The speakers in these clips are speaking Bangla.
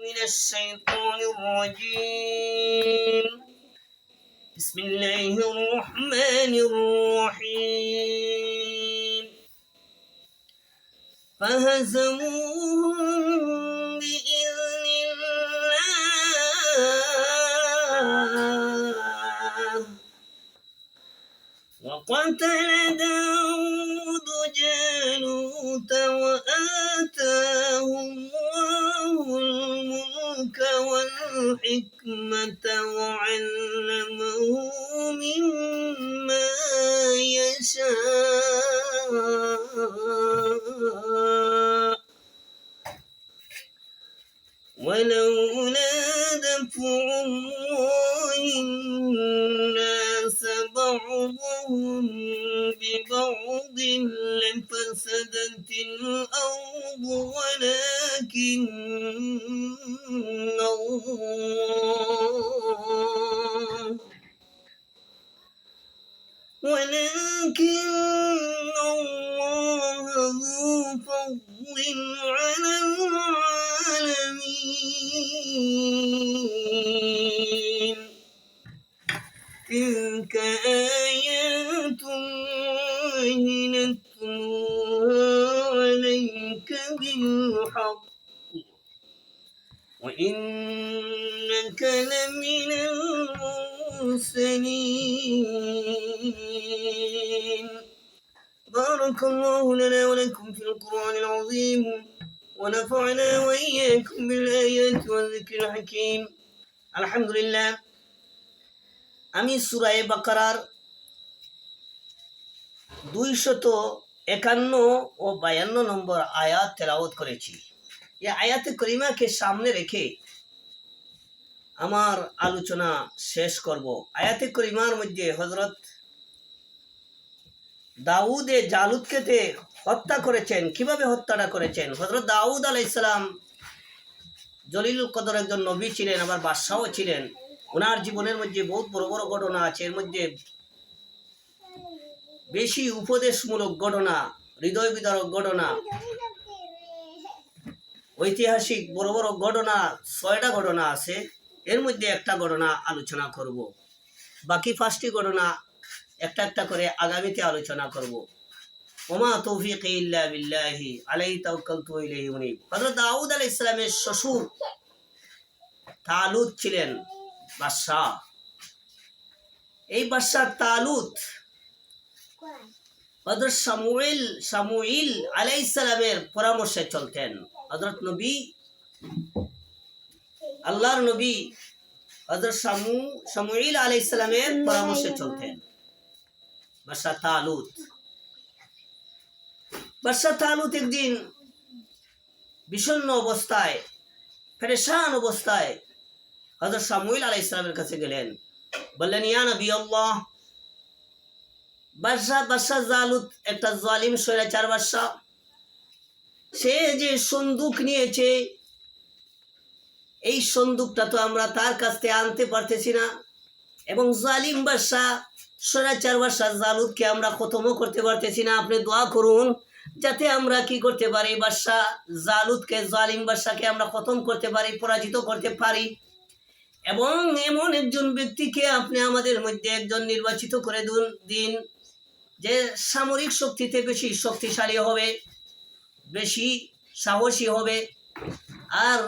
من الشيطان الرجيم. بسم الله الرحمن الرحيم. فهزموهم بإذن الله وقتل داود جالوت وآتاه الله الملك والحكمة وعلمه مما يشاء ولولا دفع الله الناس بعضهم ببعض لفسدت الأرض ولكن الله ذو فضل على العالمين. تلك آيات الله نتلوها عليك بالحق وإنك لمن المرسلين. بارك الله لنا ولكم في القرآن العظيم ونفعنا وإياكم بالآيات والذكر الحكيم. الحمد لله। আমি সূরা বাকারার 251 ও 52 নম্বর আয়াত তেলাওয়াত করেছি। এই আয়াতে করিমাকে সামনে রেখে আমার আলোচনা শেষ করব। আয়াতে করিমার মধ্যে হযরত দাউদ জালুতকে হত্যা করেছেন। কিভাবে হত্যাটা করেছেন? হযরত দাউদ আলাইহিস সালাম জলিলুল কদর একজন নবী ছিলেন, আবার বাদশাহও ছিলেন। ওনার জীবনের মধ্যে বহুত বড় বড় ঘটনা আছে। এর মধ্যে বেশি উপদেশমূলক ঘটনা, হৃদয় বিদারক ঘটনা, ঐতিহাসিক বড় বড় ঘটনা 6টা ঘটনা আছে। এর মধ্যে একটা ঘটনা আলোচনা করব, বাকি 5টি ঘটনা একটা একটা করে আগামীতে আলোচনা করব। ওমা তৌফিক ইল্লা বিল্লাহি আলাইহি তাওয়াক্কালতু ওয়া ইলাইহি উনীব। হযরত দাউদ আলাইহিস সালামের শ্বশুর তালুত ছিলেন বাদশাহ। এই বাদশাহ তালুত হযরত শামুইল আলাইহিস সালামের পরামর্শে চলতেন। হযরত নবী, আল্লাহর নবী হযরত শামুইল আলাইহিস সালামের পরামর্শে চলতেন বাদশাহ তালুত। বাদশাহ তালুত একদিন বিষণ্ণ অবস্থায়, পেরেশান অবস্থায় হযরত শামুইল আলাইহিস সালামের কাছে গেলেন। বললেন, ইয়া নবী আল্লাহ, বাদশাহ জালুত একটা জালিম স্বৈরাচার বাদশাহ। সে যে সন্দুক নিয়েছে, এই সন্দুকটা তো আমরা তার কাছ থেকে আনতে পারতেছি না, এবং জালিম বাদশাহ স্বৈরাচার বাদশাহ জালুতকে আমরা খতমও করতে পারতেছি না। আপনি দোয়া করুন যাতে আমরা কি করতে পারি, বাদশাহ জালুতকে, জালিম বাদশাকে আমরা খতম করতে পারি, পরাজিত করতে পারি। এবং এমন একজন ব্যক্তিকে আপনি আমাদের মধ্যে একজন নির্বাচিত করে দিন যে সামরিক শক্তিতে বেশি শক্তিশালী হবে, বেশি সাহসী হবে, আর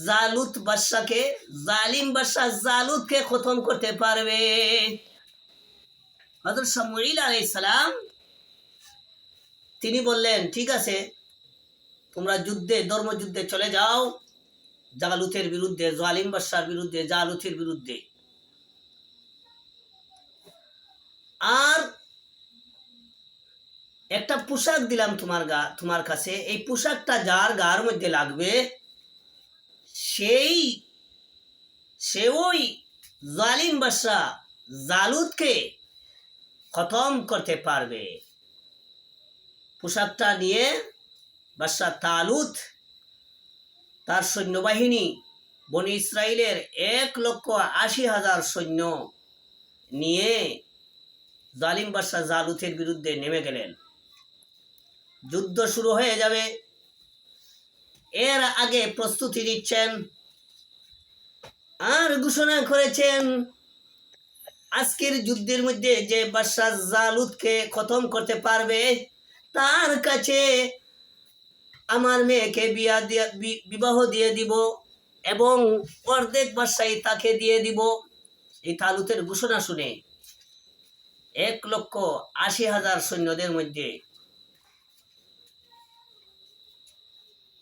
জালুত বাদশাকে, জালিম বাদশাহ জালুতকে খতম করতে পারবে। হযরত শামুইল আলাইহিস সালাম তিনি বললেন, ঠিক আছে, তোমরা ধর্মযুদ্ধে চলে যাও জালুতের বিরুদ্ধে, জালিম বাদশার বিরুদ্ধে, জালুতের বিরুদ্ধে। আর একটা পোশাক দিলাম তোমার কাছে, এই পোশাকটা যার গার মধ্যে লাগবে সে ওই জালিম বাদশা জালুতকে খতম করতে পারবে। পোশাকটা নিয়ে বাদশা তালুত তার সৈন্যবাহিনী, বনি ইসরাইলের 1,80,000 সৈন্য নিয়ে জালিম বাদশা জালুতের বিরুদ্ধে নেমে গেলেন। যুদ্ধ শুরু হয়ে যাবে। এর আগে প্রস্তুতি নিচ্ছেন আর ঘোষণা করেছেন আজকের যুদ্ধের মধ্যে যে বাদশা জালুতকে খতম করতে পারবে তার কাছে আমার মেয়েকে বিবাহ দিয়ে দিব এবং অর্ধেক বাদশাহী তাকে দিয়ে দিব। এই তালুতের ঘোষণা শুনে 1,80,000 সৈন্যদের মধ্যে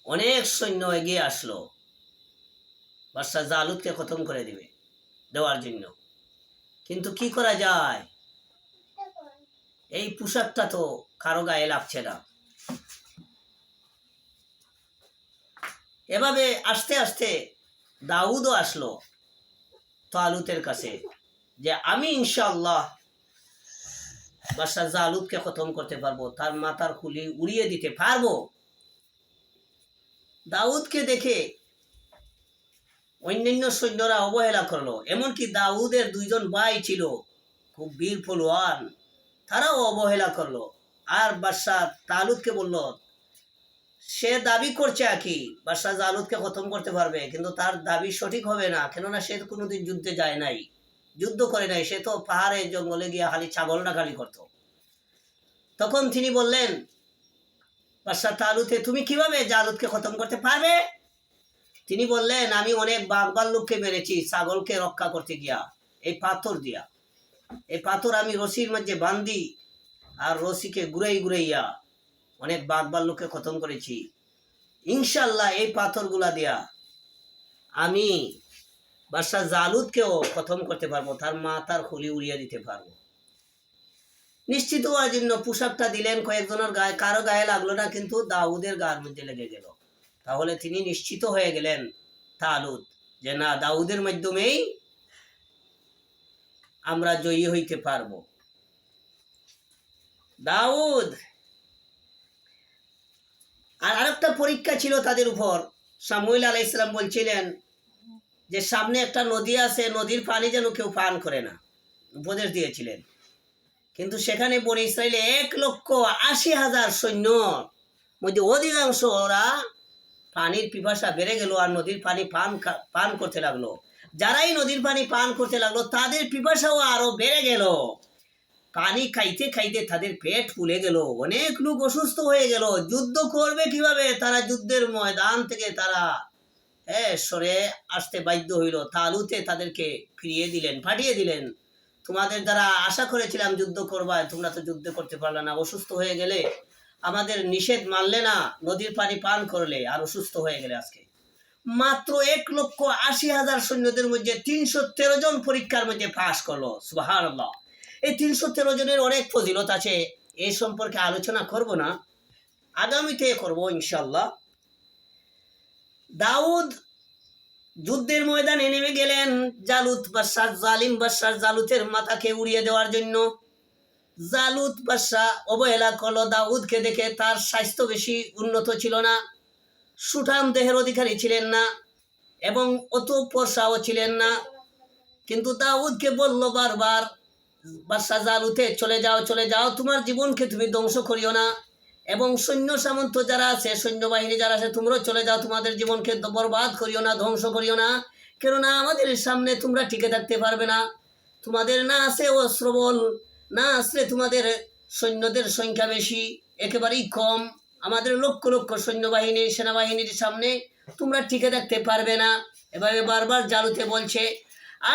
অনেক সৈন্য এগিয়ে আসলো বাদশা জালুতকে খতম করে দেওয়ার জন্য। কিন্তু কি করা যায়, এই পোশাকটা তো কারো গায়ে লাগছে না। এভাবে আস্তে আস্তে দাউদও আসলো তালুতের কাছে যে আমি ইনশাআল্লাহ বাদশা জালুতকে খতম করতে পারবো, তার মাথার খুলি উড়িয়ে দিতে পারবো। দাউদকে দেখে অন্যান্য সৈন্যরা অবহেলা করলো, এমনকি দাউদের 2 জন ভাই ছিল খুব বীর পলোয়ান, তারাও অবহেলা করলো। আর বাদশা তালুতকে বলল সে দাবি করছে কি বাদশা জালুতকে খতম করতে পারবে, কিন্তু তার দাবি সঠিক হবে না, কেননা সে তো কোনোদিন যুদ্ধে যায় নাই, যুদ্ধ করে নাই, সে তো পাহাড়ে জঙ্গলে গিয়ে খালি ছাগল ডাকালি করত। তখন তিনি বললেন বাদশা তালুতে তুমি কিভাবে জালুতকে খতম করতে পারবে? তিনি বললেন আমি অনেক বাঘ ভাল্লুককে মেরেছি ছাগলকে রক্ষা করতে গিয়া, এই পাথর দিয়া, এই পাথর আমি রশির মধ্যে বান্ধি আর রশিকে ঘুরাইয়া অনেক বাঘ ভাল্লুককে খতম করেছি। ইনশাল্লাহ এই পাথরগুলা দিয়া আমি বাদশা জালুতকেও খতম করতে পারবো, তার মাথার খুলি উড়িয়ে দিতে পারবো। নিশ্চিত হওয়ার জন্য পোশাকটা দিলেন কয়েকজনের গায়ে, কারো গায়ে লাগলো না, কিন্তু দাউদের গায়ের মধ্যে লেগে গেল। তাহলে তিনি নিশ্চিত হয়ে গেলেন তালুত যে না, দাউদের মাধ্যমেই আমরা জয়ী হইতে পারবো। দাউদ আর আরেকটা পরীক্ষা ছিল তাদের উপর। সামুয়েল আলাইহিস সালাম বলছিলেন যে সামনে একটা নদী আছে, নদীর পানি যেন কেউ পান করে না, উপদেশ দিয়েছিলেন। কিন্তু সেখানে বনি ইসরায়েলে 1,80,000 সৈন্য মধ্যে অধিকাংশ ওরা পানির পিপাসা বেড়ে গেল আর নদীর পানি পান করতে লাগলো। যারাই নদীর পানি পান করতে লাগলো তাদের পিপাসাও আরো বেড়ে গেল, পানি খাইতে খাইতে তাদের পেট ফুলে গেল, অনেক লোক অসুস্থ হয়ে গেল। যুদ্ধ করবে কিভাবে? তারা যুদ্ধের ময়দান থেকে তারা সরে আসতে বাধ্য হইল। তালুতে তাদেরকে ফিরিয়ে দিলেন, পাঠিয়ে দিলেন, তোমাদের দ্বারা আশা করেছিলাম যুদ্ধ করবা, তোমরা তো যুদ্ধ করতে পারলে না, অসুস্থ হয়ে গেলে, আমাদের নিষেধ মানলে না, নদীর পানি পান করলে আর অসুস্থ হয়ে গেলে। আজকে মাত্র 1,80,000 সৈন্যদের মধ্যে 313 জন পরীক্ষার মধ্যে পাস করলো। সুবহানাল্লাহ। এই 313 জনের অনেক ফজিলত আছে, এই সম্পর্কে আলোচনা করব না, আগামীতে করব ইনশাল্লাহ। দাউদ যুদ্ধের ময়দানে নেমে গেলেন জালুত বাদশা, জালিম বাদশা জালুতের মাথাকে উড়িয়ে দেওয়ার জন্য। জালুত বাদশা অবহেলা করলো দাউদকে দেখে। তার স্বাস্থ্য বেশি উন্নত ছিল না, সুঠাম দেহের অধিকারী ছিলেন না এবং অত পর্সাও ছিলেন না। কিন্তু দাউদকে বলল বারবার বাদশা জালুতে চলে যাও, চলে যাও, তোমার জীবনকে তুমি ধ্বংস করিও না, এবং সৈন্য সামন্ত যারা আছে, সৈন্যবাহিনী যারা আছে, তোমরাও চলে যাও, তোমাদের জীবনকে বরবাদ করিও না, ধ্বংস করিও না, কেননা আমাদের সামনে তোমরা টিকে থাকতে পারবে না। তোমাদের না আছে অস্ত্রবল, না আসলে তোমাদের সৈন্যদের সংখ্যা বেশি, একেবারেই কম, আমাদের লক্ষ লক্ষ সৈন্যবাহিনী সেনাবাহিনীর সামনে তোমরা টিকে থাকতে পারবে না। এভাবে বারবার জালুতে বলছে।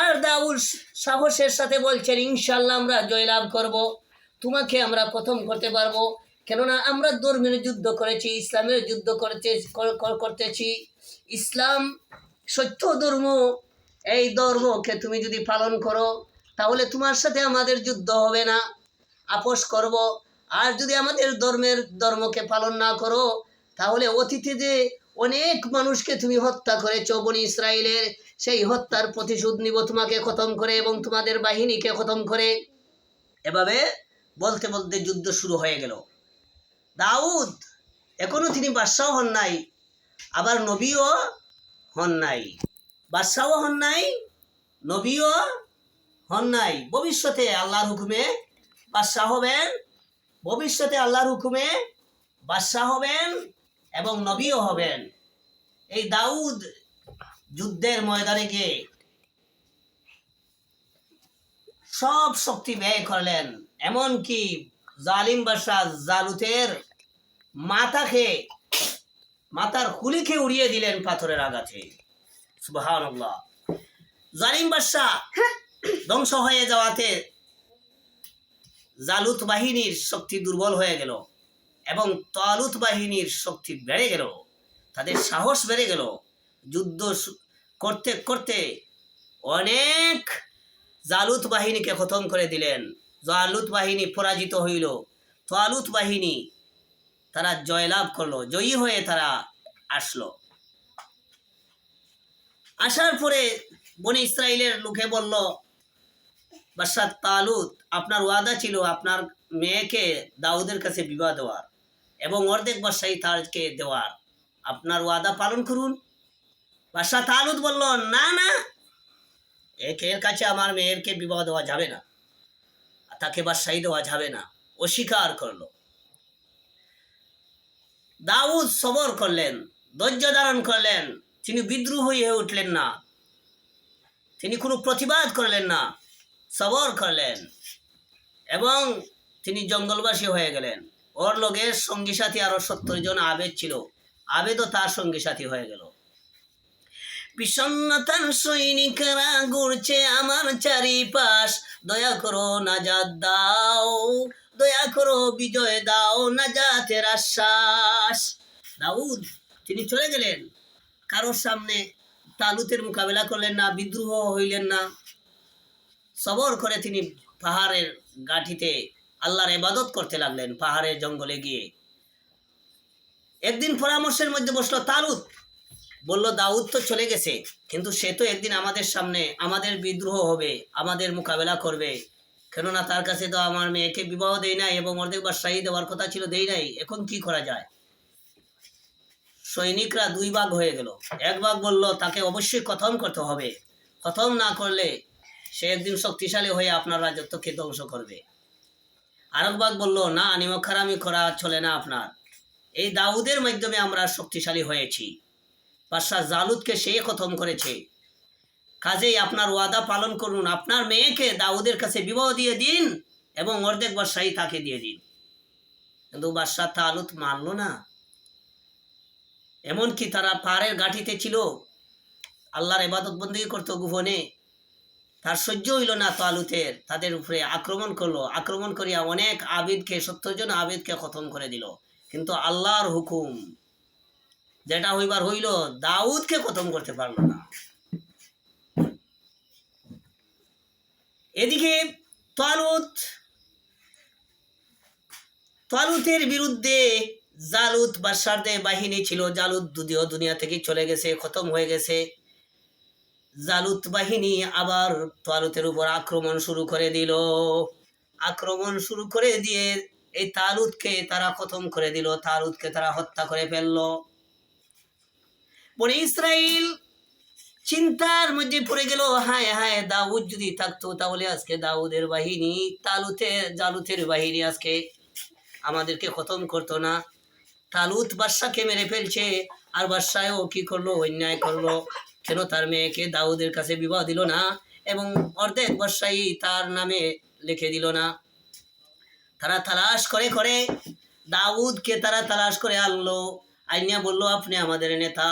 আর দাউদ সাহসের সাথে বলছেন ইনশাল্লাহ আমরা জয়লাভ করব, তোমাকে আমরা খতম করতে পারবো, কেননা আমরা ধর্মের যুদ্ধ করেছি, ইসলামের যুদ্ধ করতেছি। ইসলাম সত্য ধর্ম, এই ধর্মকে তুমি যদি পালন করো তাহলে তোমার সাথে আমাদের যুদ্ধ হবে না, আপোষ করব। আর যদি আমাদের ধর্মকে পালন না করো তাহলে অতীতে যে অনেক মানুষকে তুমি হত্যা করেছো বনি ইসরায়েলের, সেই হত্যার প্রতিশোধ নিব তোমাকে খতম করে এবং তোমাদের বাহিনীকে খতম করে। এভাবে বলতে বলতে যুদ্ধ শুরু হয়ে গেল। দাউদ এখনো তিনি বাদশাও হন নাই, আবার নবীও হন নাই, বাদশাও হন নাই, নবীও হন নাই। ভবিষ্যতে আল্লাহর হুকুমে বাদশাহ হবেন, ভবিষ্যতে আল্লাহর হুকুমে বাদশাহ হবেন এবং নবীও হবেন। এই দাউদ যুদ্ধের ময়দানে গিয়ে সব শক্তি ব্যয় করলেন, এমনকি জালিম বাদশাহ জালুতের মাথার খুলিকে উড়িয়ে দিলেন পাথরের আঘাতে। সুবহানাল্লাহ। জালিম বাদশাহ ধ্বংস হয়ে যাওয়াতে জালুত বাহিনীর শক্তি দুর্বল হয়ে গেল এবং তালুত বাহিনীর শক্তি বেড়ে গেল, তাদের সাহস বেড়ে গেল। যুদ্ধ করতে করতে অনেক জালুত বাহিনীকে খতম করে দিলেন। জালুত বাহিনী পরাজিত হইল, তালুত বাহিনী তারা জয়লাভ করলো, জয়ী হয়ে তারা আসলো। আসার পরে বনি ইসরাইলের লোকে বলল, বাদশাহ তালুত, আপনার ওয়াদা ছিল আপনার মেয়েকে দাউদের কাছে বিবাহ দেওয়ার এবং অর্ধেক বাদশাহী তারকে দেওয়ার, আপনার ওয়াদা পালন করুন। বাদশাহ তালুত বলল, না না, এর কাছে আমার মেয়েরকে বিবাহ দেওয়া যাবে না, তাকে বাদশাহী দেওয়া যাবে না, অস্বীকার করলো। দাউদ সবর করলেন, ধৈর্য ধারণ করলেন, তিনি বিদ্রোহ হয়ে উঠলেন না, তিনি কোনো প্রতিবাদ করলেন না, সবর করলেন এবং তিনি জঙ্গলবাসী হয়ে গেলেন। ওর লোকের সঙ্গী সাথী আরো 70 জন আবেদ ছিল, আবেদও তার সঙ্গী সাথী হয়ে গেল। বিষণ্ণতার সৈনিকেরা ঘুরছে আমার চারিপাশ, দয়া করো নাজাত দাও, দয়া করো বিজয় দাও, নাজাতের আশ্বাস। দাউদ তিনি চলে গেলেন, কারোর সামনে তালুতের মোকাবেলা করলেন না, বিদ্রোহ হইলেন না, সবর করে তিনি পাহাড়ের গাঠিতে আল্লাহর ইবাদত করতে লাগলেন। পাহাড়ের জঙ্গলে গিয়ে একদিন পরামর্শের মধ্যে বসলো তালুত, বলল, দাউদ তো চলে গেছে, কিন্তু সে তো একদিন আমাদের সামনে আমাদের বিদ্রোহ হবে, আমাদের মোকাবেলা করবে, কেননা তার কাছে তো আমার মেয়েকে বিবাহ দেই নাই এবং অর্ধেক বাদশাহী দেওয়ার কথা ছিল, দেই নাই, এখন কি করা যায়? সৈনিকরা 2 ভাগ হয়ে গেল। এক ভাগ বলল, তাকে অবশ্যই খতম করতে হবে, খতম না করলে সে একদিন শক্তিশালী হয়ে আপনার রাজত্বকে ধ্বংস করবে। আরেক ভাগ বলল, না, নিমখারামি করা চলে না আপনার, এই দাউদের মাধ্যমে আমরা শক্তিশালী হয়েছি, বাদশাহ জালুতকে সে খতম করেছে, কাজেই আপনার ওয়াদা পালন করুন, আপনার মেয়েকে দাউদের কাছে বিবাহ দিয়ে দিন এবং অর্ধেক বাদশাহী তাকে দিয়ে দিন। কিন্তু বাদশাহ তালুত মানল না। এমনকি তারা পাহাড়ের গাঠিতে ছিল, আল্লাহর ইবাদত বন্দী করতো গোপনে, তার সহ্য হইল না তালুতের, তাদের উপরে আক্রমণ করলো, আক্রমণ করিয়া অনেক আবিদকে 70 জন আবিদকে খতম করে দিল। কিন্তু আল্লাহর হুকুম যেটা হইবার হইল, দাউদকে খতম করতে পারলো না। এদিকে তালুতের বিরুদ্ধে জালুত বাদশাহদের বাহিনী ছিল, জালুত যদিও দুনিয়া থেকে চলে গেছে, খতম হয়ে গেছে। জালুত বাহিনী আবার তালুতের উপর আক্রমণ শুরু করে দিল, আক্রমণ শুরু করে দিয়ে এই তালুতকে তারা খতম করে দিল, তালুতকে তারা হত্যা করে ফেললো। বনি ইসরাইল চিন্তার মধ্যে পড়ে গেল, হায় হায়, দাউদ যদি থাকতো তাহলে আজকে দাউদের বাহিনী জালুতের বাহিনী আজকে আমাদেরকে খতম করতো না। তালুত বাদশাকে মেরে ফেলছে, আর বাদশাও কি করলো, অন্যায় করলো, কেন তার মেয়েকে দাউদের কাছে বিবাহ দিল না এবং অর্ধেক বাদশাহী তার নামে লিখে দিল না। তারা তালাশ করে করে দাউদকে তারা তালাশ করে আনলো, আইনিয়া বলল, আপনি আমাদের নেতা,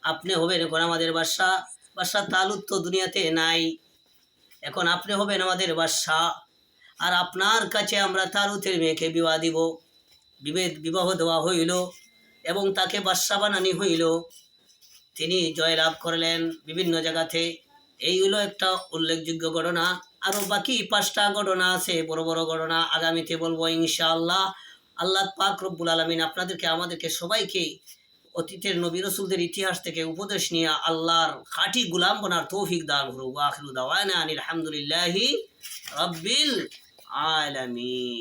আপনি হবেন এখন আমাদের বাদশাহ। বাদশাহ তালুত তো দুনিয়াতে নাই, এখন আপনি হবেন আমাদের বাদশাহ, আর আপনার কাছে আমরা তালুতের মেয়েকে বিবাহ দিব। বিবাহ দেওয়া হইল এবং তাকে বাদশাহ বানানি হইল, তিনি জয়লাভ করলেন বিভিন্ন জায়গাতে। এই হলো একটা উল্লেখযোগ্য ঘটনা। আরও বাকি 5টা ঘটনা আছে, বড় বড় ঘটনা, আগামীতে বলবো ইনশাআল্লাহ। আল্লাহ পাক রব্বুল আলামিন আপনাদেরকে আমাদেরকে সবাইকে অতীতের নবী রাসূলদের ইতিহাস থেকে উপদেশ নিয়ে আল্লাহর খাঁটি গোলাম বনার তৌফিক দান করুক। আখিরু দাওয়ানা আনিল হামদুলিল্লাহি রাব্বিল আলামিন।